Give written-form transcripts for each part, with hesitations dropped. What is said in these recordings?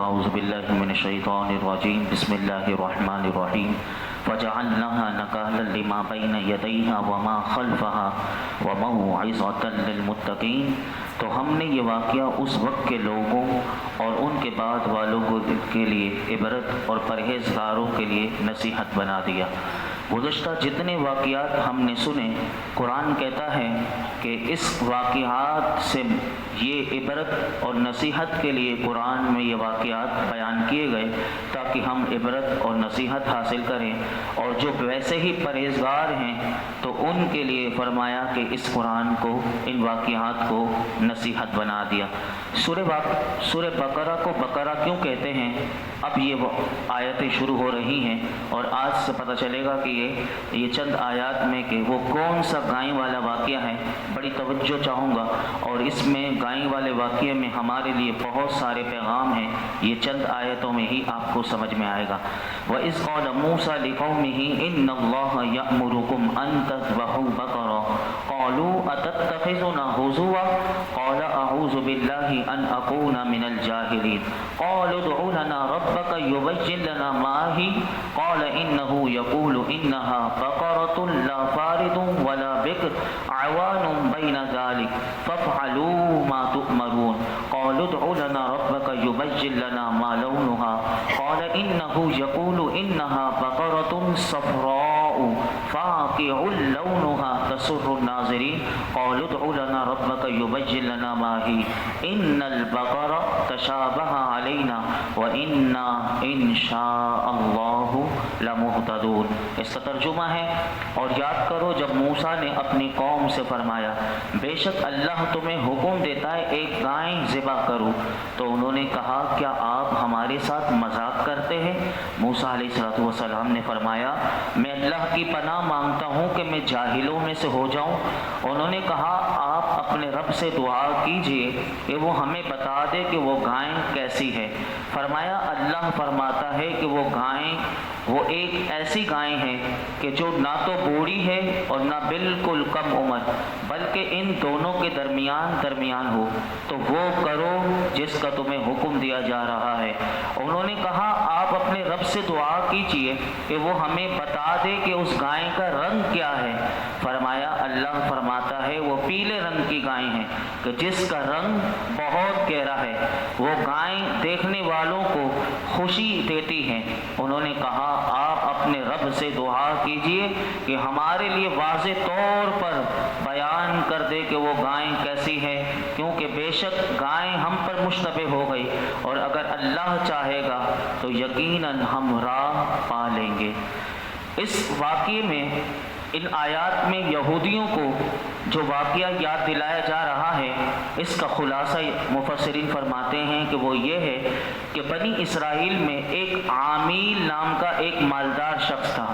اعوذ باللہ من الشیطان الرجیم بسم اللہ الرحمن الرحیم فجعلناها نکالا لما بین یدیها وما خلفها وموعظۃ للمتقین۔ تو ہم نے یہ واقعہ اس وقت کے لوگوں اور ان کے بعد والوں کے لیے عبرت اور پرہیزگاروں کے لیے نصیحت بنا دیا۔ گزشتہ جتنے واقعات ہم نے سنے، قرآن کہتا ہے کہ اس واقعات سے یہ عبرت اور نصیحت کے لیے قرآن میں یہ واقعات بیان کیے گئے تاکہ ہم عبرت اور نصیحت حاصل کریں، اور جو ویسے ہی پرہیزگار ہیں تو ان کے لیے فرمایا کہ اس قرآن کو، ان واقعات کو نصیحت بنا دیا۔ سورہ بقرہ کو بقرہ کیوں کہتے ہیں؟ اب یہ آیتیں شروع ہو رہی ہیں اور آج سے پتہ چلے گا کہ یہ چند آیات میں کہ وہ کون سا گائیں والا واقعہ ہے۔ بڑی توجہ چاہوں گا، اور اس میں گائیں والے واقعے میں ہمارے لیے بہت سارے پیغام ہیں، یہ چند آیتوں میں ہی آپ کو سمجھ میں آئے گا۔ وَإِذْ قَالَ مُوسَىٰ لِقَوْمِهِ إِنَّ اللَّهَ يَأْمُرُكُمْ أَن تَذْبَحُوا بَقَرَةً قَالُوا أَتَتَّخِذُنَا هُزُوًا قَالَ أَعُوذُ بِاللَّهِ أَنْ أَكُونَ مِنَ الْجَاهِلِينَ قَالُوا ادْعُ لَنَا رَبَّكَ يُبَيِّن لَّنَا مَا هِيَ قَالَ إِنَّهُ يَقُولُ إِنَّهَا بَقَرَةٌ لَّا فَارِضٌ وَلَا بِكْرٌ عَوَانٌ بَيْنَ ذَلِكَ فَافْعَلُوا مَا تُؤْمَرُونَ قَالُوا ادْعُ لَنَا رَبَّكَ يُبَيِّن لَّنَا مَا لَوْنُهَا قَالَ إِنَّهُ يَقُولُ إِنَّهَا بَقَرَةٌ صَفْرَاءُ فَاقِعٌ لَّوْنُهَا تَسُرُّ النَّاظِرِينَ قَالُوا ادْعُ لَنَا رَبَّكَ يُبَيِّن لَّنَا مَا هِيَ إِنَّ الْبَقَرَ تَشَابَهَ عَلَيْنَا وَإِنَّا إِن شَاءَ اللَّهُ لَمُهْتَدُونَ۔ اس کا ترجمہ ہے، اور یاد کرو جب موسیٰ نے اپنی قوم سے فرمایا بے شک اللہ تمہیں حکم دیتا ہے ایک گائے ذبح کرو، تو انہوں نے کہا کیا آپ ہمارے ساتھ مذاق کرتے ہیں؟ موسیٰ علیہ السلام نے فرمایا میں اللہ کی پناہ مانگتا ہوں کہ میں جاہلوں میں سے ہو جاؤں۔ انہوں نے کہا آپ اپنے رب سے دعا کیجئے کہ وہ ہمیں بتا دے کہ وہ گائے کیسی ہے۔ فرمایا اللہ فرماتا ہے کہ وہ گائے، وہ ایک ایسی گائے ہے کہ جو نہ تو بوڑھی ہے اور نہ بالکل کم عمر، بلکہ ان دونوں کے درمیان ہو، تو وہ کرو جس کا تمہیں حکم دیا جا رہا ہے۔ انہوں نے کہا آپ اپنے رب سے دعا کیجئے کہ وہ ہمیں بتا دے کہ اس گائے کا رنگ کیا ہے۔ فرمایا اللہ فرماتا ہے وہ پیلے رنگ کی گائے ہے کہ جس کا رنگ بہت گہرا ہے، وہ گائے دیکھنے والوں کو خوشی دیتی ہیں۔ انہوں نے کہا آپ اپنے رب سے دعا کیجئے کہ ہمارے لیے واضح طور پر بیان کر دے کہ وہ گائے کیسی ہے، کیونکہ بے شک گائے ہم پر مشتبہ ہو گئی، اور اگر اللہ چاہے گا تو یقیناً ہم راہ پا لیں گے۔ اس واقعے میں، ان آیات میں یہودیوں کو جو واقعہ یاد دلایا جا رہا ہے، اس کا خلاصہ مفسرین فرماتے ہیں کہ وہ یہ ہے کہ بنی اسرائیل میں ایک عامیل نام کا ایک مالدار شخص تھا۔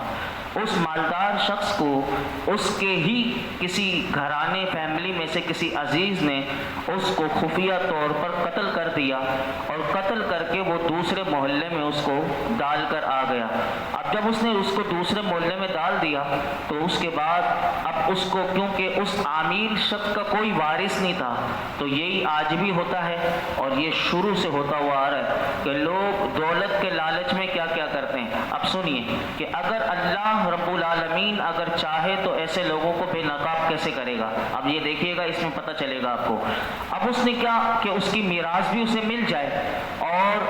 اس مالدار شخص کو اس کے ہی کسی گھرانے فیملی میں سے کسی عزیز نے اس کو خفیہ طور پر قتل کر دیا، اور قتل کر کے وہ دوسرے محلے میں اس کو ڈال کر آ گیا۔ اب جب اس نے اس کو دوسرے محلے میں ڈال دیا تو اس کے بعد اب اس کو، کیونکہ اس عامل شخص کا کوئی وارث نہیں تھا، تو یہی آج بھی ہوتا ہے اور یہ شروع سے ہوتا ہوا آ رہا ہے کہ لوگ دولت کے لالچ میں کیا کیا کرتے ہیں۔ اب سنیے کہ اگر اللہ رب العالمین اگر چاہے تو ایسے لوگوں کو بے نقاب کیسے کرے گا۔ اب یہ دیکھیے گا، اس میں پتہ چلے گا آپ کو۔ اب اس نے کیا کہ اس کی میراث بھی اسے مل جائے، اور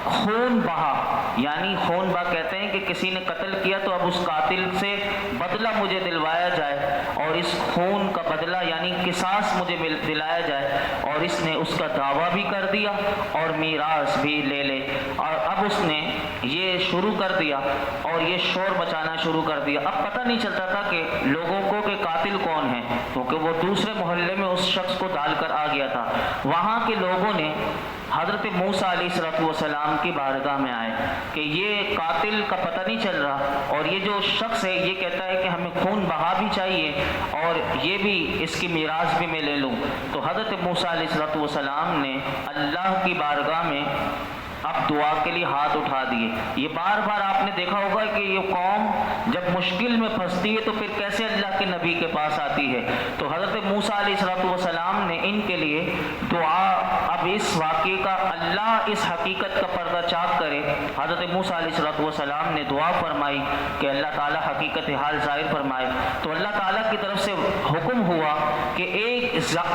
خون بہا، یعنی خون بہا کہتے ہیں کہ کسی نے قتل کیا تو اب اس قاتل سے بدلہ مجھے دلوایا جائے، اور اس خون کا بدلہ یعنی قصاص مجھے دلایا جائے، اور اس نے اس کا دعویٰ بھی کر دیا اور میراث بھی لے لے۔ اور اب اس نے یہ شروع کر دیا اور یہ شور مچانا شروع کر دیا۔ اب پتہ نہیں چلتا تھا کہ لوگوں کو کہ قاتل کون ہے، کیونکہ وہ دوسرے محلے میں اس شخص کو ڈال کر آ گیا تھا۔ وہاں کے لوگوں نے حضرت موسیٰ علیہ السلام کی بارگاہ میں آئے کہ یہ قاتل کا پتہ نہیں چل رہا، اور یہ جو شخص ہے یہ کہتا ہے کہ ہمیں خون بہا بھی چاہیے اور یہ بھی اس کی میراث بھی میں لے لوں۔ تو حضرت موسیٰ علیہ السلام نے اللہ کی بارگاہ میں اب دعا کے لیے ہاتھ اٹھا دیے۔ یہ بار بار آپ نے دیکھا ہوگا کہ یہ قوم جب مشکل میں پھنستی ہے تو پھر کیسے اللہ کے نبی کے پاس آتی ہے۔ تو حضرت موسیٰ علیہ السلام نے ان کے لیے دعا، اب اس واقعے کا اللہ اس حقیقت کا پردہ چاک کرے، حضرت موسیٰ علیہ السلام نے دعا فرمائی کہ اللہ تعالیٰ حقیقت حال ظاہر فرمائے۔ تو اللہ تعالیٰ کی طرف سے حکم ہوا کہ ایک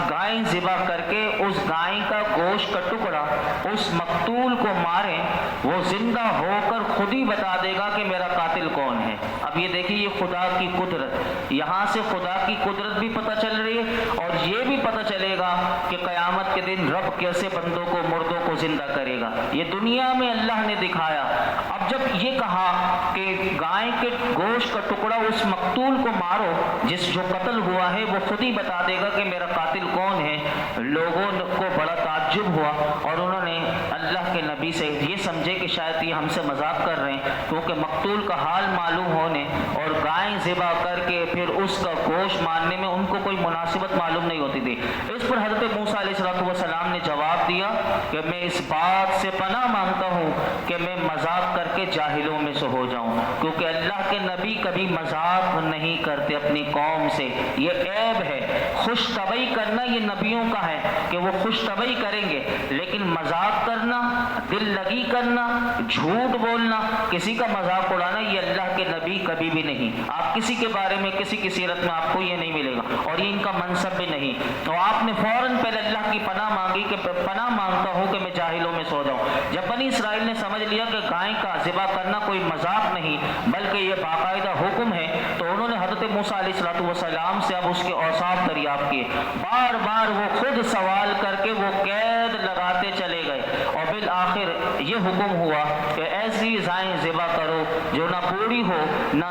گائے ذبح کر کے اس گائے کا گوشت کا ٹکڑا اس مقتول کو ماریں، وہ زندہ ہو کر خود ہی بتا دے گا کہ میرا قاتل کون ہے۔ اب یہ دیکھیے یہ خدا کی قدرت، یہاں سے خدا کی قدرت بھی پتہ چل رہی ہے اور یہ بھی پتہ چلے گا کہ قیامت کے دن رب کیسے بندوں کو مردوں کو زندہ کرے گا۔ یہ دنیا میں اللہ نے دکھایا۔ اب جب یہ کہا کہ گائے کے گوشت کا ٹکڑا اس مقتول کو مارو، جس جو قتل ہوا ہے وہ خود ہی بتا دے گا کہ میرا قاتل کون ہے، لوگوں کو بڑا تعجب ہوا اور انہوں نے اللہ کے نبی سے یہ سمجھے کہ شاید یہ ہم سے مذاق کر رہے ہیں، کیونکہ مقتول کا حال معلوم ہونے اور گائے ذبح کر کے پھر اس کا گوشت مارنے میں ان کو کوئی مناسبت معلوم نہیں ہوتی تھی۔ اس پر حضرت موسیٰ علیہ السلام نے جواب دیا کہ میں اس بات سے پناہ مانگتا ہوں کہ میں مذاق کر کے جاہلوں میں سے ہو جاؤں، کیونکہ اللہ کے نبی کبھی مذاق نہیں کرتے اپنی قوم سے، یہ عیب ہے۔ خوش طبعی کرنا یہ نبیوں کا ہے کہ وہ خوش طبعی کریں گے، لیکن مذاق کرنا، دل لگی کرنا، جھوٹ بولنا، کسی کا مذاق اڑانا، یہ اللہ کے نبی کبھی بھی نہیں۔ آپ کسی کے بارے میں کسی کی سیرت میں آپ کو یہ نہیں ملے گا اور یہ ان کا منصب بھی نہیں۔ تو آپ نے فوراً پہلے اللہ کی پناہ مانگی کہ پناہ مانگتا ہوں کہ میں جاہلوں میں سو جاؤں۔ جب بنی اسرائیل نے سمجھ لیا کہ گائے کا ذبح کرنا کوئی مذاق نہیں بلکہ یہ باقاعدہ حکم ہے، تو انہوں نے حضرت موسیٰ علیہ السلام سے اب اس کے اوصاف دریافت کیے۔ بار بار وہ خود سوال کر کے وہ قید لگاتے چلے گئے اور بالآخر یہ حکم ہوا کہ ایسی گائے ذبح کرو جو نہ بوڑھی ہو نہ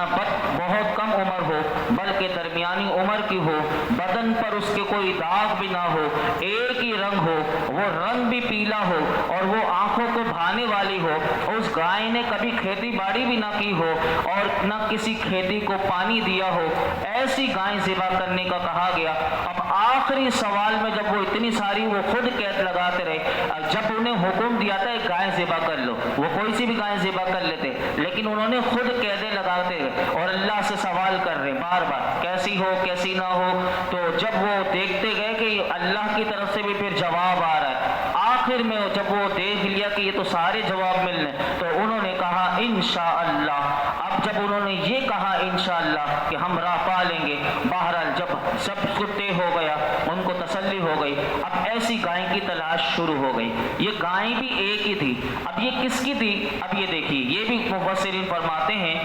بہت کم عمر ہو بلکہ درمیانی عمر کی ہو، بدن پر اس کے کوئی داغ بھی نہ ہو، ایک ہی رنگ ہو، وہ رنگ بھی پیلا ہو اور وہ آنکھوں کو بھانے والی ہو، اس گائے نے کبھی کھیتی باڑی بھی نہ کی ہو اور نہ کسی کھیتی کو پانی دیا ہو، ایسی گائے ذبح کرنے کا کہا گیا۔ اب آخری سوال میں جب وہ اتنی ساری وہ خود قید لگاتے رہے، جب انہیں حکم دیا تھا ایک گائے ذبح کر لو، وہ کوئی سی بھی گائے ذبح کر لیتے، لیکن انہوں نے خود قیدیں لگاتے گئے اور اللہ سے سوال کر رہے بار بار کیسی ہو کیسی نہ ہو۔ تو جب وہ دیکھتے گئے کہ اللہ کی طرف سے بھی پھر جواب آ رہا ہے، آخر میں جب وہ دیکھ لیا کہ یہ تو سارے جواب مل رہے ہیں، تو انہوں نے کہا انشاءاللہ۔ اب جب انہوں نے یہ کہا انشاءاللہ کہ ہم راہ پا لیں گے، بہرحال جب سب کچھ طے ہو گیا، ان کو تسلی ہو گئی، اب ایسی گائے کی تلاش شروع ہو گئی۔ یہ گائے بھی ایک ہی تھی۔ اب یہ کس کی تھی؟ اب یہ دیکھیے، یہ بھی مفسرین فرماتے ہیں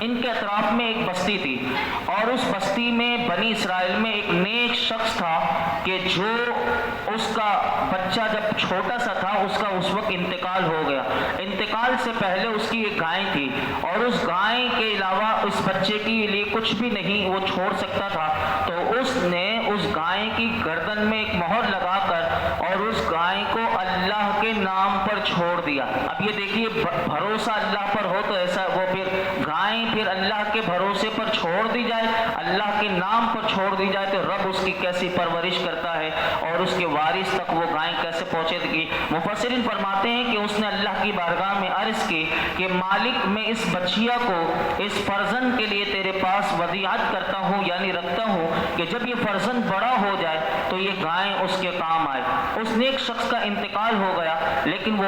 ان کے اطراف میں ایک بستی تھی اور اس بستی میں بنی اسرائیل میں ایک نیک شخص تھا کہ جو اس کا بچہ جب چھوٹا سا تھا اس کا اس وقت انتقال ہو گیا۔ انتقال سے پہلے اس کی ایک گائے تھی اور اس گائے کے علاوہ اس بچے کے لیے کچھ بھی نہیں وہ چھوڑ سکتا تھا، تو اس نے اس گائے کی گردن میں ایک مہر لگا کر اور اس گائے کو اللہ کے نام پر چھوڑ دیا۔ اب یہ دیکھیے بھروسہ اللہ پر ہو تو ایسا وہ گائے پھر اللہ کے بھروسے پر چھوڑ دی جائے، اللہ کے نام پر چھوڑ دی جائے تو رب اس کی کیسی پرورش کرتا ہے اور اس کے وارث تک وہ گائے کیسے پہنچے گی۔ مفسرین فرماتے ہیں کہ اس نے اللہ کی بارگاہ میں عرض کی کہ مالک میں اس بچیا کو اس فرزند کے لیے تیرے پاس ودیعت کرتا ہوں، یعنی رکھتا ہوں کہ جب یہ فرزند بڑا ہو جائے تو یہ گائے اس کے کام آئے۔ اس نیک شخص کا انتقال ہو گیا لیکن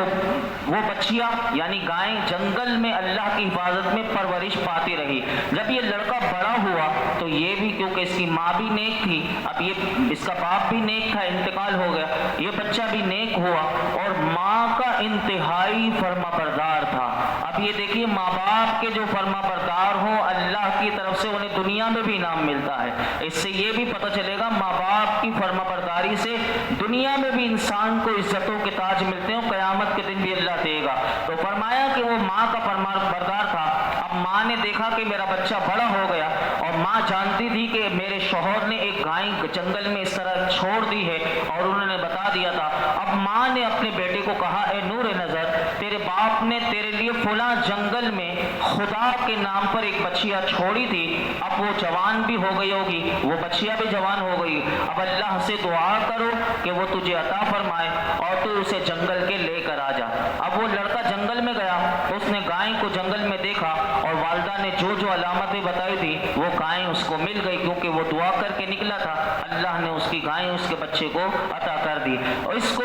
وہ بچیا یعنی گائے جنگل میں اللہ کی حفاظت میں پرورش پاتی رہی۔ جب یہ لڑکا بڑا ہوا تو یہ بھی کیونکہ اس کی ماں بھی نیک تھی، اب یہ اس کا باپ بھی نیک تھا، انتقال ہو گیا، یہ بچہ بھی نیک ہوا اور ماں کا انتہائی فرما بردار تھا۔ اب یہ دیکھیے ماں باپ کے جو فرما بردار ہوں اللہ کی طرف سے انہیں دنیا میں بھی انعام ملتا ہے۔ اس سے یہ بھی پتہ چلے گا ماں باپ کی فرما برداری سے دنیا میں بھی انسان کو عزتوں کے تاج ملتے ہیں، قیامت کے دن بھی اللہ دے گا۔ تو فرمایا کہ وہ ماں کا فرما بردار تھا۔ اب ماں نے دیکھا کہ میرا بچہ بڑا ہو گیا اور ماں جانتی تھی کہ میرے شوہر نے ایک گائے جنگل میں اس طرح چھوڑ دی ہے اور انہوں نے بتا دیا تھا۔ اب ماں نے اپنے بیٹے کو کہا اے نور نظر، تیرے باپ نے تیرے لیے فلاں جنگل میں خدا کے نام پر ایک بچیا چھوڑی تھی، اب وہ جوان بھی ہو گئی ہوگی، وہ بچیا بھی جوان ہو گئی، اب اللہ سے دعا کرو کہ وہ تجھے عطا فرمائے اور تو اسے جنگل کے لے کر آ جا۔ اب اب وہ لڑکا جنگل میں گیا، اس نے گائے کو جنگل میں دیکھا اور والدہ نے جو جو علامتیں بتائی تھی وہ گائے اس کو مل گئی، کیونکہ وہ دعا کر کے نکلا تھا، اللہ نے اس کی گائے اس کے بچے کو عطا کر دی۔ اور اس کو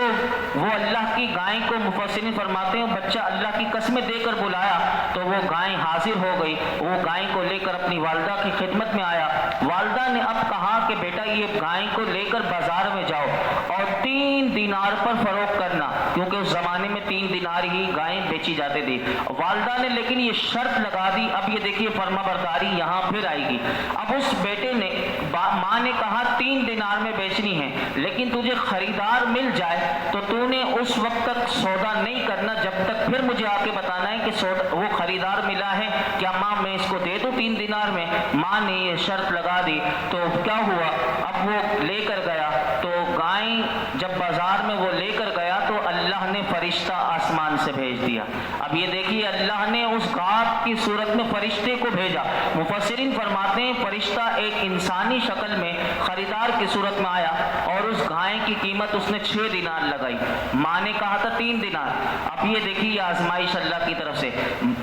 وہ اللہ کی گائے کو مفسرین فرماتے ہیں بچہ اللہ کی قسمیں دے کر بلایا تو وہ گائے حاضر ہو گئی، وہ گائے کو لے کر اپنی والدہ کی خدمت میں آیا۔ والدہ نے اب کہا کہ بیٹا یہ گائے کو لے کر بازار میں جاؤ اور 3 دینار پر فروخت کرنا، کیونکہ اس زمانے میں 3 دینار ہی گائیں بیچی جاتی تھی۔ والدہ نے لیکن یہ شرط لگا دی، اب یہ دیکھیے فرما برداری یہاں پھر آئے گی۔ اب اس بیٹے نے ماں نے کہا 3 دینار میں بیچنی ہے، لیکن تجھے خریدار مل جائے تو تو نے اس وقت تک سودا نہیں کرنا جب تک پھر مجھے آ کے بتانا ہے کہ وہ خریدار ملا ہے، کیا ماں میں اس کو دے دوں 3 دینار میں؟ ماں نے یہ شرط لگا دی تو کیا ہوا، اب وہ لے کر گیا تو گائیں جب بازار میں وہ لے کر گیا تو اللہ نے فرشتہ آسمان سے بھیج دیا۔ اب یہ دیکھیے اللہ نے اس گھاٹ کی صورت میں فرشتے کو بھیجا۔ مفسرین فرماتے ہیں فرشتہ ایک انسانی شکل میں خریدار کی صورت میں آیا اور اس گائے کی قیمت اس نے 6 دینار لگائی، ماں نے کہا تھا 3 دینار۔ اب یہ دیکھیے یہ آزمائش اللہ کی طرف سے،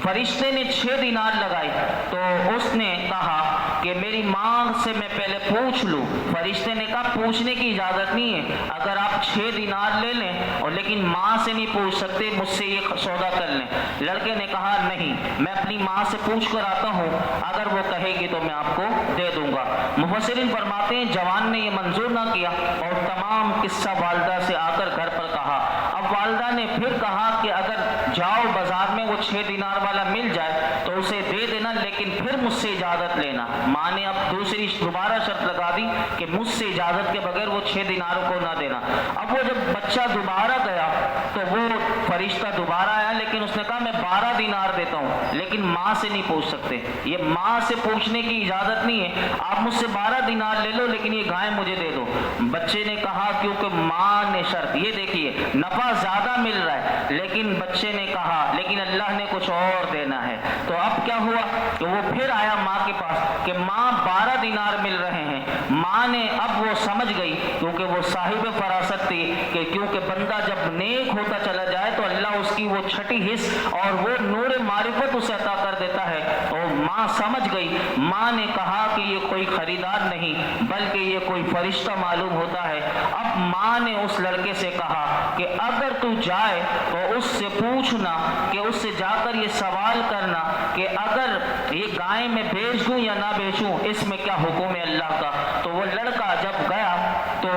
فرشتے نے 6 دینار لگائی تو اس نے کہا کہ میری ماں سے میں پہلے پوچھ لوں۔ فرشتے نے کہا پوچھنے کی اجازت نہیں ہے، اگر آپ 6 دینار لے لیں اور لیکن ماں سے نہیں پوچھ سکتے، مجھ سے یہ سودا کر لیں۔ لڑکے نے کہا نہیں، میں اپنی ماں سے پوچھ کر آتا ہوں، اگر وہ کہے گی تو میں آپ کو دے دوں گا۔ مفسرین فرماتے ہیں جوان نے یہ منظور نہ کیا اور تمام قصہ والدہ سے آ کر گھر پر کہا۔ اب والدہ نے پھر کہا کہ اگر جاؤ بازار میں وہ 6 دینار والا مل جائے تو اسے دے دینا، لیکن پھر مجھ سے اجازت لینا۔ ماں نے اب دوبارہ شرط لگا دی کہ مجھ سے اجازت کے بغیر وہ 6 دیناروں کو نہ دینا۔ اب وہ جب بچہ دوبارہ گیا تو وہ فرشتہ دوبارہ آیا، لیکن اس نے کہا میں 12 دینار دیتا ہوں، لیکن ماں سے نہیں پوچھ سکتے، یہ ماں سے پوچھنے کی اجازت نہیں ہے، آپ مجھ سے 12 دینار لے لو لیکن یہ گائے مجھے دے دو۔ بچے نے کہا کیونکہ ماں نے شرط، یہ دیکھیے نفع زیادہ مل رہا ہے لیکن بچے نے کہا لیکن اللہ نے کچھ اور دینا ہے۔ تو اب کیا ہوا کہ وہ پھر آیا ماں کے پاس کہ ماں 12 دینار مل رہے ہیں۔ ماں نے اب وہ سمجھ گئی کیونکہ وہ صاحب فراست تھی کہ کیونکہ بندہ جب نیک ہوتا چلا جائے تو اللہ اس کی وہ چھٹی حص اور وہ نور معرفت اسے عطا کر دیتا ہے۔ اور ماں سمجھ گئی، ماں نے کہا کہ یہ کوئی خریدار نہیں بلکہ یہ کوئی فرشتہ معلوم ہوتا ہے۔ اب ماں نے اس لڑکے سے کہا کہ اگر تو جائے تو اس سے پوچھنا، کہ اس سے جا کر یہ سوال کرنا کہ اگر یہ گائے میں بیچ دوں یا نہ بیچوں، اس میں کیا حکم ہے اللہ کا۔ تو وہ لڑکا جب گیا تو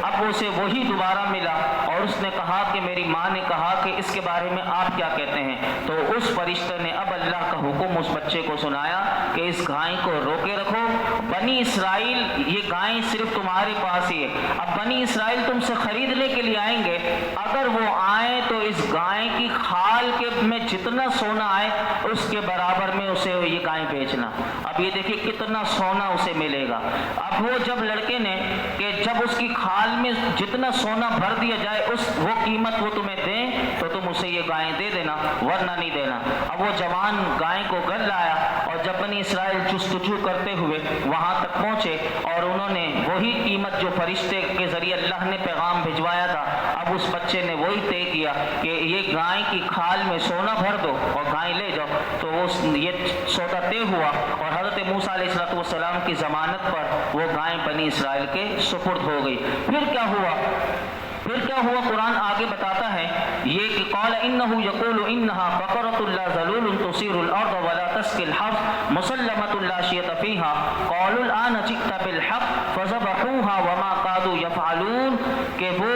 اب اسے وہی دوبارہ ملا اور اس نے کہا کہ میری ماں نے کہا کہ اس کے بارے میں آپ کیا کہتے ہیں۔ تو اس فرشتے نے اب اللہ کا حکم اس بچے کو سنایا کہ اس گائے کو روکے رکھو، بنی اسرائیل یہ گائے صرف تمہارے پاس ہی ہے، اب بنی اسرائیل تم سے خریدنے کے لیے آئیں گے، اگر وہ آئیں تو اس گائے کی کھال کے میں جتنا سونا آئے اس کے برابر میں اسے یہ گائے بیچنا۔ اب یہ دیکھیے کتنا سونا اسے ملے گا۔ اب وہ جب لڑکے نے کہ جب اس کی کھال میں جتنا سونا بھر دیا جائے وہ قیمت وہ تمہیں دیں تو تم اسے یہ گائے دے دینا ورنہ نہیں دینا۔ اب وہ جوان گائے کو گھر لایا اور جب بنی اسرائیل جستجو کرتے ہوئے وہاں تک پہنچے اور انہوں نے وہی قیمت جو فرشتے کے ذریعے اللہ نے پیغام بھجوایا تھا، اب اس بچے نے وہی طے کیا کہ یہ گائے کی کھال میں سونا بھر دو اور گائے لے جاؤ۔ تو یہ سودا طے ہوا اور حضرت موسیٰ علیہ السلام کی ضمانت پر وہ گائے بنی اسرائیل کے سپرد ہو گئی۔ پھر کیا ہوا قرآن آگے بتاتا ہے یہ کہ قال انه يقول انها بقرة لا ذلول تثير الارض ولا تسقي الحرث مسلمة لا شية فيها قالوا الآن جئت بالحق فذبحوها وما كادوا يفعلون، کہ وہ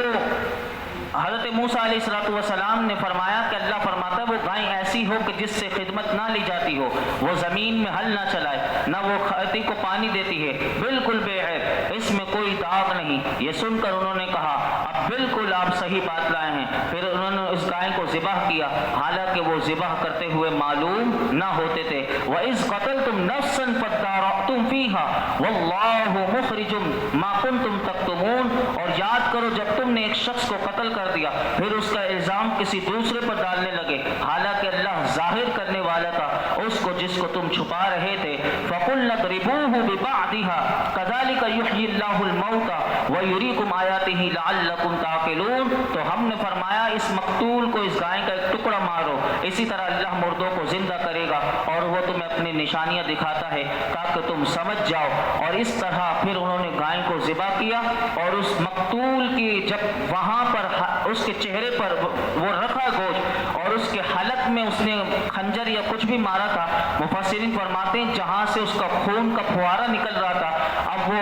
حضرت موسیٰ علیہ السلام نے فرمایا کہ اللہ فرماتا ہے وہ گائے ایسی ہو کہ جس سے خدمت نہ لی جاتی ہو، وہ زمین میں ہل نہ چلائے، نہ وہ کھیتی کو پانی دیتی ہے، بالکل بے عیب، اس میں کوئی داغ نہیں۔ یہ سن کر انہوں نے کہا اب بالکل آپ صحیح بات لائے ہیں۔ پھر انہوں نے اس گائے کو ذبح کیا، حالانکہ وہ ذبح کرتے ہوئے معلوم نہ ہوتے تھے۔ وَإِذْ قَتَلْتُمْ نَفْسًا فَادَّارَأْتُمْ فِيهَا وَاللَّهُ مُخْرِجٌ مَا كُنْتُمْ تَكْتُمُونَ، اور یاد کرو جب تم نے ایک شخص کو قتل کر دیا پھر اس کا الزام کسی دوسرے پر ڈالنے لگے، حالانکہ اللہ ظاہر کرنے والا تھا اس کو جس کو تم چھپا رہے تھے فَقُلْنَا اضْرِبُوهُ بِبَعْضِهَا كَذَلِكَ يُحْيِي اللَّهُ الْمَوْتَى وَيُرِيكُمْ آيَاتِهِ لَعَلَّكُمْ تَعْقِلُونَ۔ تو ہم نے فرمایا اس مقتول کو، اس گائے کا ایک ٹکڑا مارو، اسی طرح اللہ مردوں کو زندہ کرے گا اور وہ تمہیں اپنی نشانیاں دکھاتا ہے تاکہ تم سمجھ جاؤ۔ اور اس طرح پھر انہوں نے گائے کو ذبح کیا اور اس مقتول کی جب وہاں پر اس کے چہرے پر وہ رکھا گوشت اور اس کے حلق میں اس نے خنجر یا کچھ بھی مارا تھا، مفسرین فرماتے ہیں جہاں سے اس کا خون کا پھوارا نکل رہا تھا اب وہ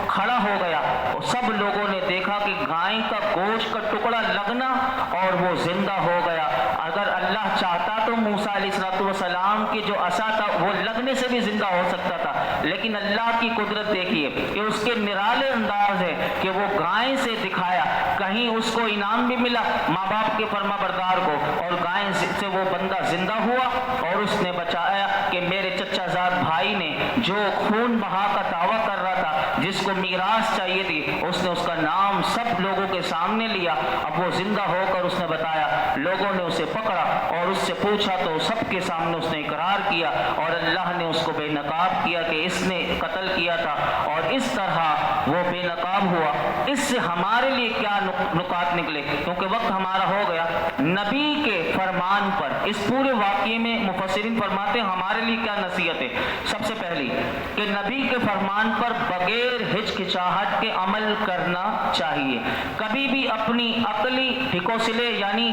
کھڑا ہو گیا اور سب لوگوں نے دیکھا کہ گائے کا گوشت کا ٹکڑا لگنا اور وہ زندہ ہو گیا۔ اگر اللہ چاہتا تو موسیٰ علیہ السلام کی جو عصا تھا وہ لگنے سے بھی زندہ ہو سکتا تھا، لیکن اللہ کی قدرت دیکھیے کہ اس کے نرالے انداز ہے کہ وہ گائے سے دکھایا، کہیں اس کو انعام بھی ملا ماں باپ کے فرما بردار کو، اور گائے سے وہ بندہ زندہ ہوا اور اس نے بچایا کہ میرے چچا زاد بھائی نے جو خون بہا کا دعویٰ کر رہا تھا، جس کو میراث چاہیے تھی، اس نے اس کا نام سب لوگوں کے سامنے لیا۔ اب وہ زندہ ہو کر اس نے بتایا، لوگوں نے اسے پکڑا اور اس سے پوچھا تو سب کے سامنے اس نے اقرار کیا اور اللہ نے اس کو بے نقاب کیا کہ اس نے قتل کیا تھا، اور اس طرح وہ بے نقاب ہوا۔ اس سے ہمارے لیے کیا نکات نکلے، کیونکہ وقت ہمارا ہو گیا۔ نبی کے فرمان پر اس پورے واقعے میں مفسرین فرماتے ہیں ہمارے لیے کیا نصیحت ہے۔ سب سے پہلی کہ نبی کے فرمان پر بغیر ہچکچاہٹ کے عمل کرنا چاہیے، کبھی بھی اپنی عقلی ٹھکوسلے یعنی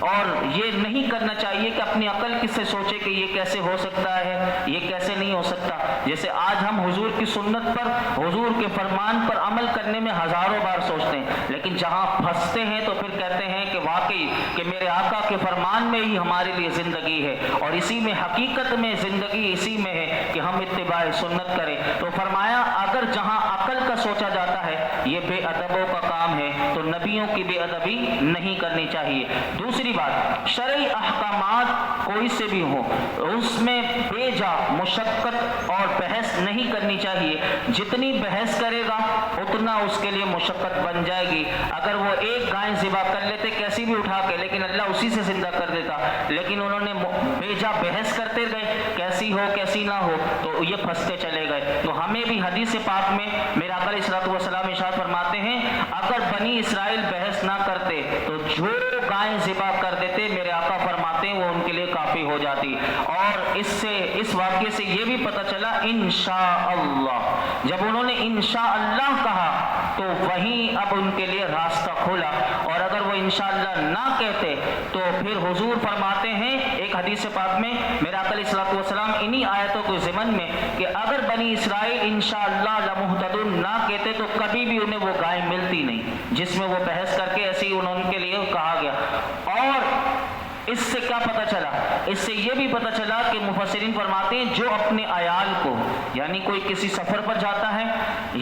اور یہ نہیں کرنا چاہیے کہ اپنی عقل کس سے سوچے کہ یہ کیسے ہو سکتا ہے، یہ کیسے نہیں ہو سکتا۔ جیسے آج ہم حضور کی سنت پر، حضور کے فرمان پر عمل کرنے میں ہزاروں بار سوچتے ہیں، لیکن جہاں پھنستے ہیں تو پھر کہتے ہیں کہ واقعی کہ میرے آقا کے فرمان میں ہی ہمارے لیے زندگی ہے اور اسی میں حقیقت میں زندگی اسی میں ہے کہ ہم اتباع سنت کریں۔ تو فرمایا اگر جہاں عقل کا سوچا جاتا ہے یہ بے ادبوں کا کام ہے تو نبیوں کی بے ادبی نہیں کرنی چاہیے۔ دوسری بات، شرعی احکامات کوئی سے بھی ہو اس میں بے جا مشقت اور بحث نہیں کرنی چاہیے، جتنی بحث کرے گا اتنا اس کے لیے مشقت بن جائے گی۔ اگر وہ ایک گائے ذبح کر لیتے کیسی بھی اٹھا کے، لیکن اللہ اسی سے زندہ کر دیتا، لیکن انہوں نے بے جا بحث کرتے گئے کیسی ہو کیسی نہ ہو تو یہ پھنستے چلے گئے۔ تو ہمیں بھی حدیث پاک میں میرا آقا علیہ السلام ارشاد فرماتے ہیں اگر بنی اسرائیل بحث نہ کرتے تو جو گائے ذبح کر دیتے میرے آقا فرماتے ہیں وہ ان کے لیے کافی ہو جاتی۔ اور اس واقعے سے یہ بھی پتہ چلا انشاءاللہ، جب انہوں نے انشاءاللہ کہا تو وہیں اب ان کے لیے راستہ کھلا، اور اگر وہ انشاءاللہ نہ کہتے تو پھر حضور فرماتے ہیں ایک حدیث پاک میں میرے آقا علیہ السلام انہی آیتوں کے ضمن میں کہ اگر بنی اسرائیل انشاءاللہ لمہتدون نہ کہتے تو کبھی بھی انہیں وہ گائے ملتی نہیں جس میں وہ بحث کر کے ایسے ہی ان کے لیے کہا گیا۔ اور اس سے کیا پتہ چلا؟ اس سے یہ بھی پتہ چلا کہ مفسرین فرماتے ہیں جو اپنے عیال کو یعنی کوئی کسی سفر پر جاتا ہے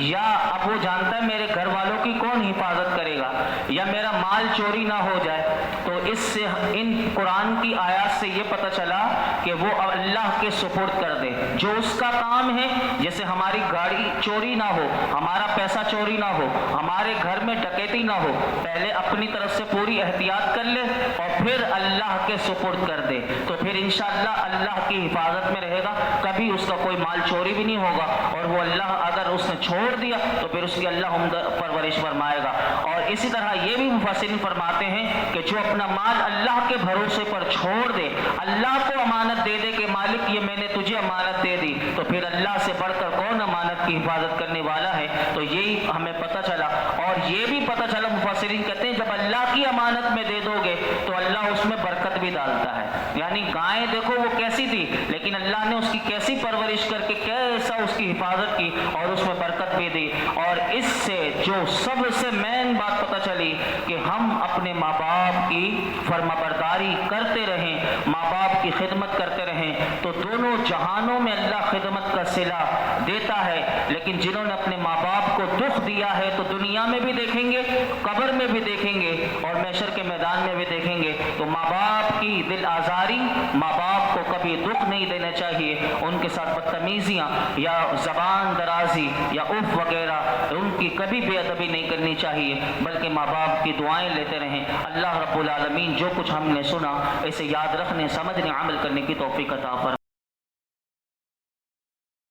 یا اب وہ جانتا ہے میرے گھر والوں کی کون حفاظت کرے گا یا میرا مال چوری نہ ہو جائے، تو اس سے ان قرآن کی آیات سے یہ پتہ چلا کہ وہ اللہ کے سپرد کر دے، جو اس کا کام ہے، جیسے ہماری گاڑی چوری نہ ہو، ہمارا پیسہ چوری نہ ہو، ہمارے گھر میں ڈکیتی نہ ہو، پہلے اپنی طرف سے پوری احتیاط کر لے اور پھر اللہ کے سپرد کر دے، تو پھر انشاءاللہ اللہ کی حفاظت میں رہے گا، کبھی اس کا کوئی مال چوری بھی نہیں ہوگا، اور وہ اللہ اگر اس نے چھوڑ دیا تو پھر اس کی اللہ عمدہ پرورش فرمائے گا۔ اور اسی طرح یہ بھی مفسرین فرماتے ہیں کہ جو اپنا مال اللہ کے بھروسے پر چھوڑ دے، اللہ کو امانت دے دے کہ مالک یہ میں نے تجھے امانت دے دی، تو پھر اللہ سے بڑھ کر کون امانت کی حفاظت کرنے والا ہے، تو یہی ہمیں پتہ چلا۔ اور یہ بھی پتہ چلا مفسرین کہتے ہیں جب اللہ کی امانت میں دے دو گے تو اللہ اس میں برکت بھی ڈالتا ہے، یعنی گائے دیکھو وہ کیسی تھی لیکن اللہ نے اس کی کیسی پرورش کر کے کیسا اس کی حفاظت کی اور اس میں برکت بھی دی۔ اور اس سے جو سب سے مین بات پتہ چلی کہ ہم اپنے ماں باپ کی فرما برداری کرتے رہیں، ماں باپ کی خدمت کرتے رہیں، تو دونوں جہانوں میں اللہ خدمت کا صلہ دیتا ہے، لیکن جنہوں نے اپنے ماں باپ کو دکھ دیا ہے تو دنیا میں بھی دیکھیں گے، قبر میں بھی دیکھیں گے اور محشر کے میدان میں بھی دیکھیں گے۔ تو ماں باپ کی دل آزاری، ماں باپ کو کبھی دکھ نہیں دینا چاہیے، ان کے ساتھ بدتمیزیاں یا زبان درازی یا اف وغیرہ ان کی کبھی بے ادبی نہیں کرنی چاہیے، بلکہ ماں باپ کی دعائیں لیتے رہیں۔ اللہ رب العالمین جو کچھ ہم نے سنا اسے یاد رکھنے، سمجھنے، عمل کرنے کی توفیق عطا فرمائے۔